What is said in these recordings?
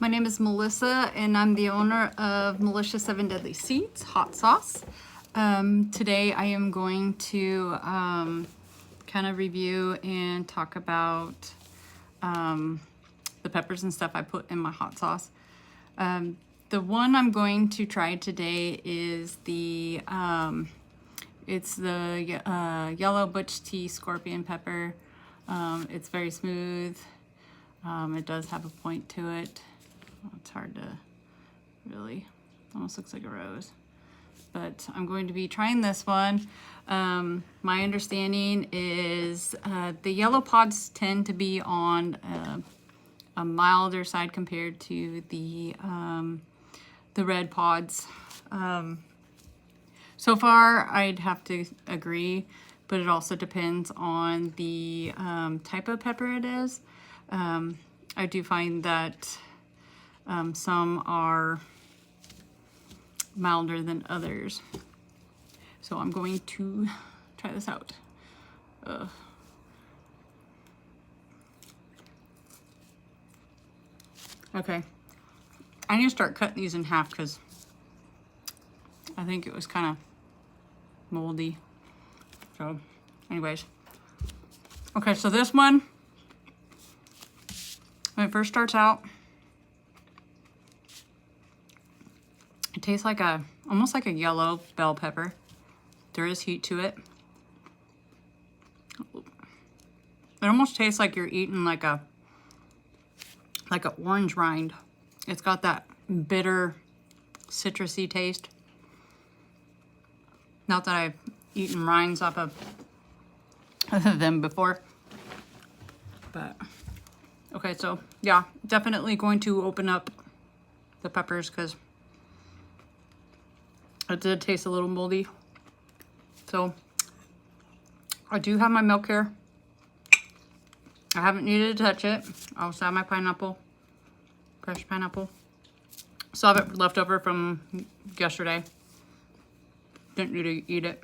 My name is Melissa, and I'm the owner of Militia 7 Deadly Seeds hot sauce. Today I am going to kind of review and talk about the peppers and stuff I put in my hot sauce. The one I'm going to try today is the yellow butch tea scorpion pepper. It's very smooth. It does have a point to it. It's hard to really, almost looks like a rose. But I'm going to be trying this one. My understanding is the yellow pods tend to be on a milder side compared to the red pods. So far, I'd have to agree, but it also depends on the type of pepper it is. I do find that some are milder than others. So I'm going to try this out. Okay. I need to start cutting these in half because I think it was kind of moldy. So anyways. Okay, so this one, when it first starts out, it tastes like almost like a yellow bell pepper. There is heat to it. It almost tastes like you're eating like a orange rind. It's got that bitter, citrusy taste. Not that I've eaten rinds off of them before. But, okay, so yeah, definitely going to open up the peppers because it did taste a little moldy. So I do have my milk here. I haven't needed to touch it. I also have my pineapple, fresh pineapple. Still have it left over from yesterday. Didn't need to eat it.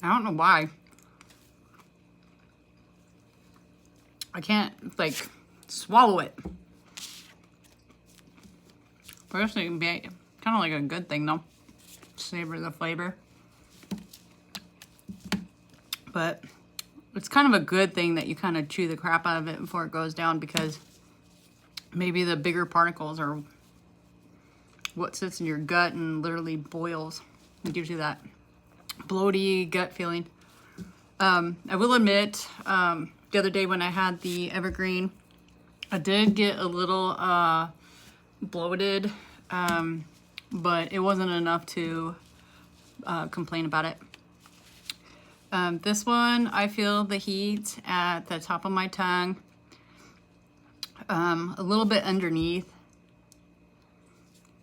I don't know why. I can't like swallow it. I guess it can be kind of like a good thing though. Savor the flavor. But it's kind of a good thing that you kind of chew the crap out of it before it goes down, because maybe the bigger particles are what sits in your gut and literally boils and gives you that bloaty gut feeling. I will admit, the other day when I had the evergreen, I did get a little bloated, but it wasn't enough to complain about it. This one, I feel the heat at the top of my tongue, a little bit underneath.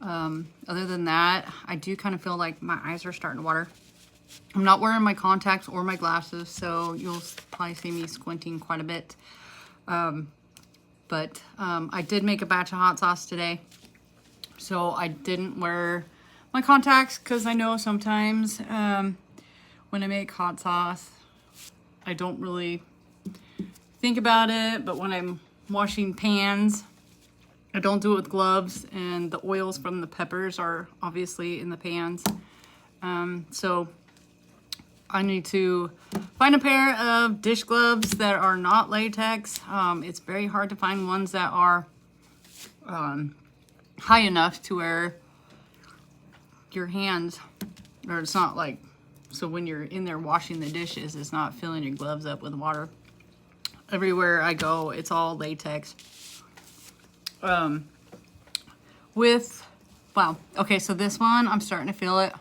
Other than that, I do kind of feel like my eyes are starting to water. I'm not wearing my contacts or my glasses, so you'll probably see me squinting quite a bit. But I did make a batch of hot sauce today, so I didn't wear my contacts because I know sometimes when I make hot sauce, I don't really think about it, but when I'm washing pans, I don't do it with gloves, and the oils from the peppers are obviously in the pans. So I need to find a pair of dish gloves that are not latex. It's very hard to find ones that are high enough to where your hands, or it's not like, so when you're in there washing the dishes, it's not filling your gloves up with water. Everywhere I go, it's all latex. Wow. Okay, so this one, I'm starting to feel it.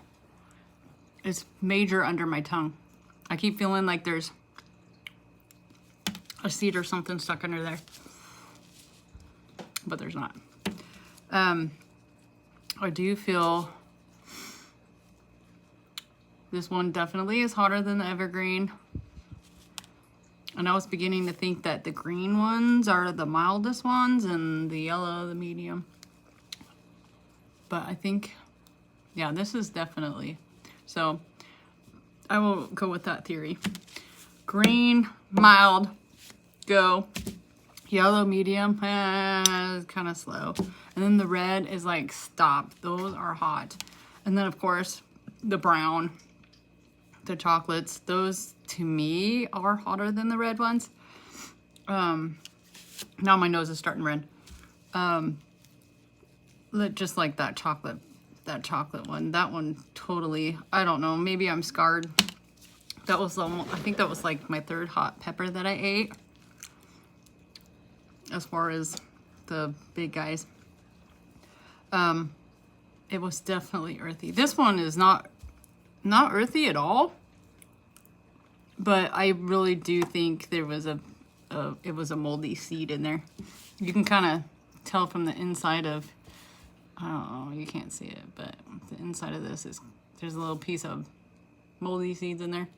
It's major under my tongue. I keep feeling like there's a seed or something stuck under there, but there's not. I do feel this one definitely is hotter than the evergreen. And I was beginning to think that the green ones are the mildest ones and the yellow the medium. But I think, yeah, this is definitely. So I will go with that theory. Green, mild, go. Yellow, medium, kind of slow. And then the red is like, stop. Those are hot. And then, of course, the brown, the chocolates. Those, to me, are hotter than the red ones. Now my nose is starting red. Just like that chocolate one. That one totally, I don't know, maybe I'm scarred. That was almost, I think that was like my third hot pepper that I ate, as far as the big guys. It was definitely earthy. This one is not earthy at all, but I really do think there was it was a moldy seed in there. You can kind of tell from the inside of, I don't know, you can't see it, but the inside of this is, there's a little piece of moldy seeds in there.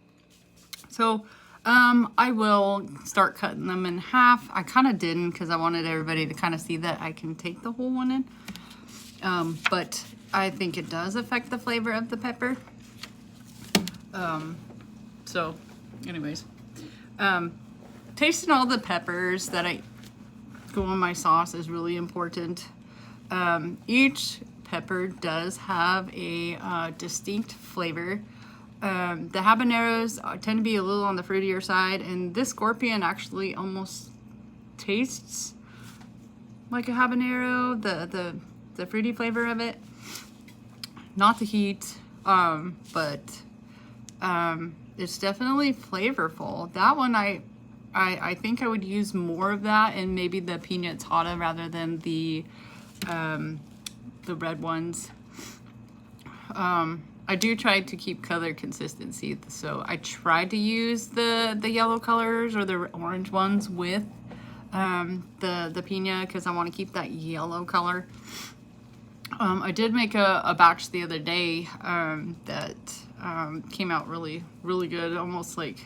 So I will start cutting them in half. I kind of didn't because I wanted everybody to kind of see that I can take the whole one in. But I think it does affect the flavor of the pepper. So anyways, tasting all the peppers that I go on my sauce is really important. Each pepper does have a distinct flavor. The habaneros tend to be a little on the fruitier side, and this scorpion actually almost tastes like a habanero, the fruity flavor of it. Not the heat, but it's definitely flavorful. That one I think I would use more of that, and maybe the pina hotta rather than the red ones. I do try to keep color consistency, so I tried to use the yellow colors or the orange ones with the pina because I want to keep that yellow color. I did make a batch the other day that came out really good, almost like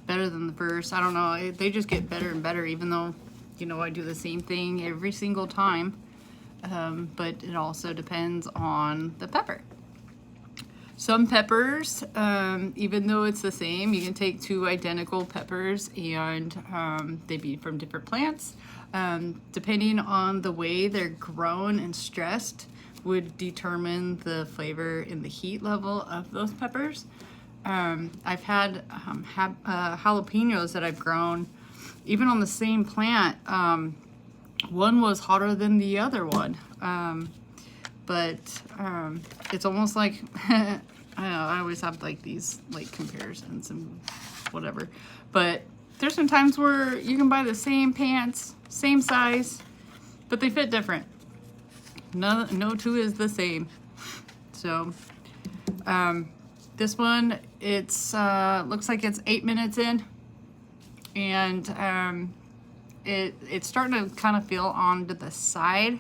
better than the first. I don't know, they just get better and better, even though, you know, I do the same thing every single time. But it also depends on the pepper. Some peppers, even though it's the same, you can take two identical peppers and they be from different plants. Depending on the way they're grown and stressed would determine the flavor and the heat level of those peppers. I've had jalapenos that I've grown, even on the same plant. One was hotter than the other one. But it's almost like, I don't know, I always have like these like comparisons and whatever. But there's some times where you can buy the same pants, same size, but they fit different. No two is the same. So this one, it's looks like it's 8 minutes in, and it's starting to kind of feel onto the side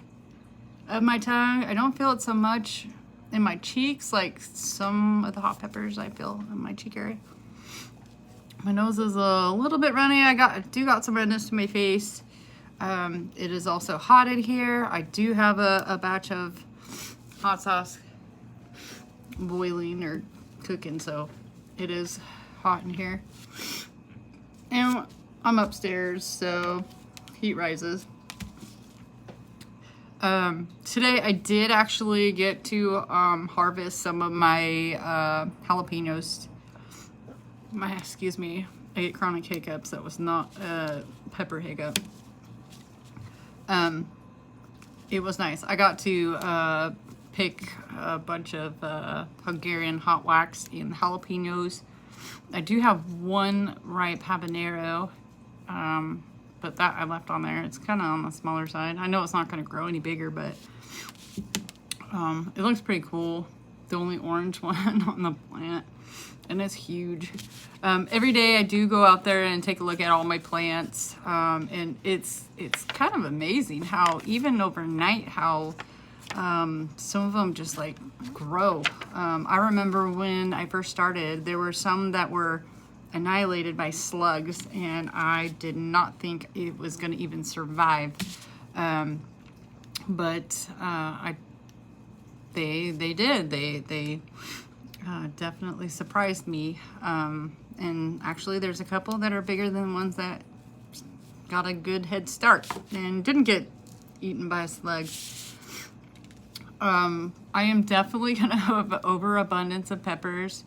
of my tongue. I don't feel it so much in my cheeks like some of the hot peppers I feel in my cheek area. My nose is a little bit runny. I do got some redness to my face. It is also hot in here. I do have a batch of hot sauce boiling or cooking, so it is hot in here. And I'm upstairs, so heat rises. Today I did actually get to harvest some of my jalapenos. Excuse me, I get chronic hiccups. That was not a pepper hiccup. It was nice. I got to pick a bunch of Hungarian hot wax and jalapenos. I do have one ripe habanero, but that I left on there. It's kind of on the smaller side. I know it's not going to grow any bigger, but it looks pretty cool. The only orange one on the plant, and it's huge. Every day I do go out there and take a look at all my plants, and it's kind of amazing how even overnight how some of them just like grow. I remember when I first started, there were some that were annihilated by slugs, and I did not think it was going to even survive. But they did. They definitely surprised me. And actually, there's a couple that are bigger than ones that got a good head start and didn't get eaten by a slug. I am definitely gonna have an overabundance of peppers.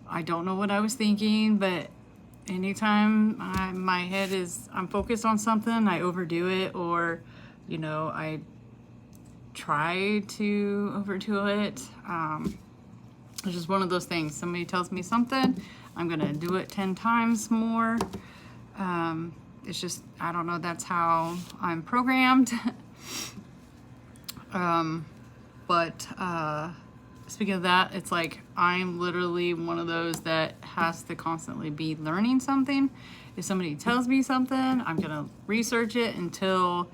I don't know what I was thinking, but anytime my head is, I'm focused on something, I overdo it, or, you know, I try to overdo it. It's just one of those things. Somebody tells me something, I'm gonna do it 10 times more. It's just, I don't know, that's how I'm programmed. But speaking of that, it's like I'm literally one of those that has to constantly be learning something. If somebody tells me something, I'm gonna research it until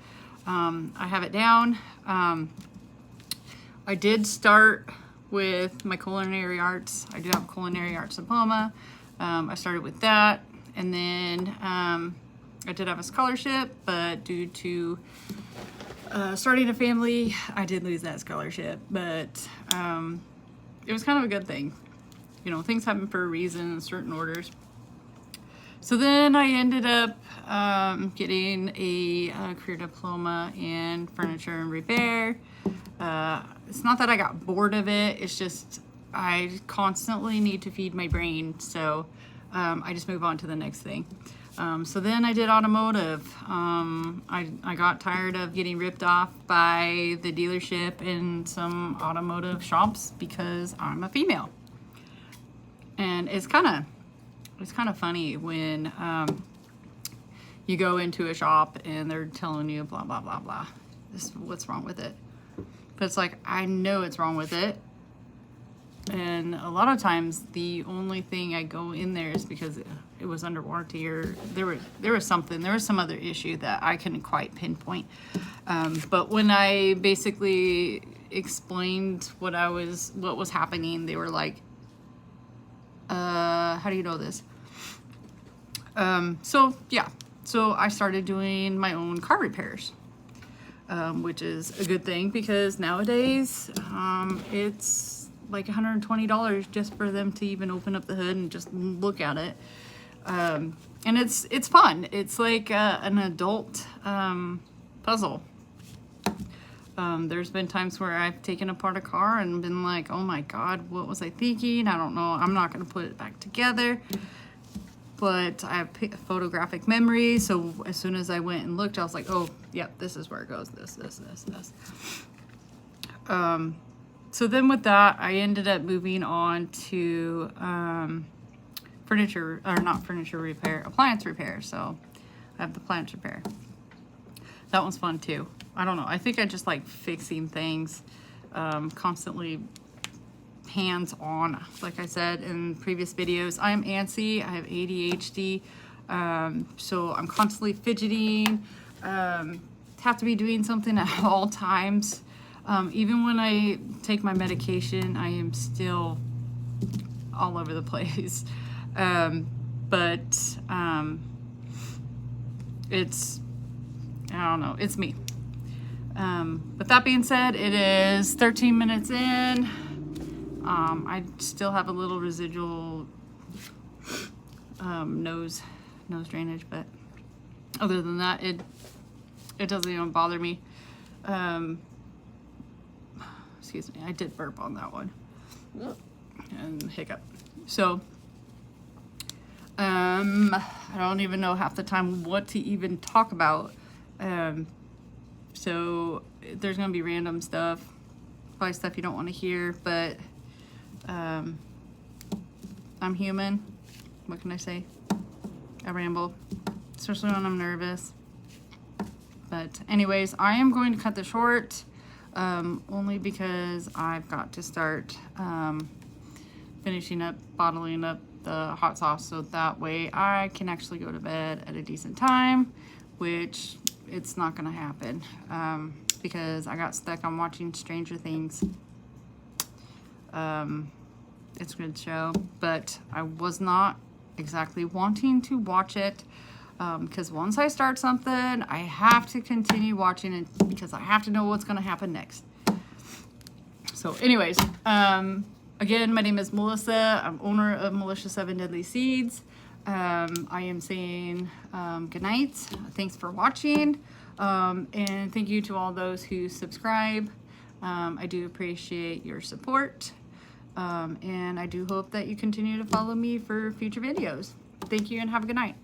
I have it down. I did start with my culinary arts. I do have a culinary arts diploma. I started with that, and then I did have a scholarship, but due to starting a family, I did lose that scholarship, but it was kind of a good thing. You know, things happen for a reason in certain orders. So then I ended up getting a career diploma in furniture and repair. It's not that I got bored of it, it's just I constantly need to feed my brain, so I just move on to the next thing. So then I did automotive. I got tired of getting ripped off by the dealership in some automotive shops because I'm a female. And it's kind of funny when you go into a shop and they're telling you blah, blah, blah, blah. What's wrong with it? But it's like, I know it's wrong with it. And a lot of times the only thing I go in there is because it was under warranty, or there was some other issue that I couldn't quite pinpoint. But when I basically explained what was happening, they were like, how do you know this? So I started doing my own car repairs, which is a good thing because nowadays it's like $120 just for them to even open up the hood and just look at it. And it's fun. It's like an adult puzzle. There's been times where I've taken apart a car and been like, oh my God, what was I thinking? I don't know. I'm not going to put it back together. But I have photographic memory. So as soon as I went and looked, I was like, oh, yeah, this is where it goes. This. So then with that, I ended up moving on to appliance repair. So I have the appliance repair. That one's fun too. I don't know. I think I just like fixing things, constantly hands-on. Like I said in previous videos, I am antsy. I have ADHD. So I'm constantly fidgeting, have to be doing something at all times. Even when I take my medication, I am still all over the place. It's, I don't know, it's me. But that being said, it is 13 minutes in. I still have a little residual nose drainage, but other than that, it doesn't even bother me. Excuse me, I did burp on that one. And hiccup. So, I don't even know half the time what to even talk about. So there's gonna be random stuff, probably stuff you don't want to hear, but I'm human. What can I say? I ramble, especially when I'm nervous. But anyways, I am going to cut this short. Only because I've got to start finishing up, bottling up the hot sauce, so that way I can actually go to bed at a decent time, which it's not gonna happen because I got stuck on watching Stranger Things. It's a good show, but I was not exactly wanting to watch it. Because once I start something, I have to continue watching it because I have to know what's going to happen next. So anyways, again, my name is Melissa. I'm owner of Melissa 7 Deadly Seeds. I am saying good night. Thanks for watching. And thank you to all those who subscribe. I do appreciate your support. And I do hope that you continue to follow me for future videos. Thank you and have a good night.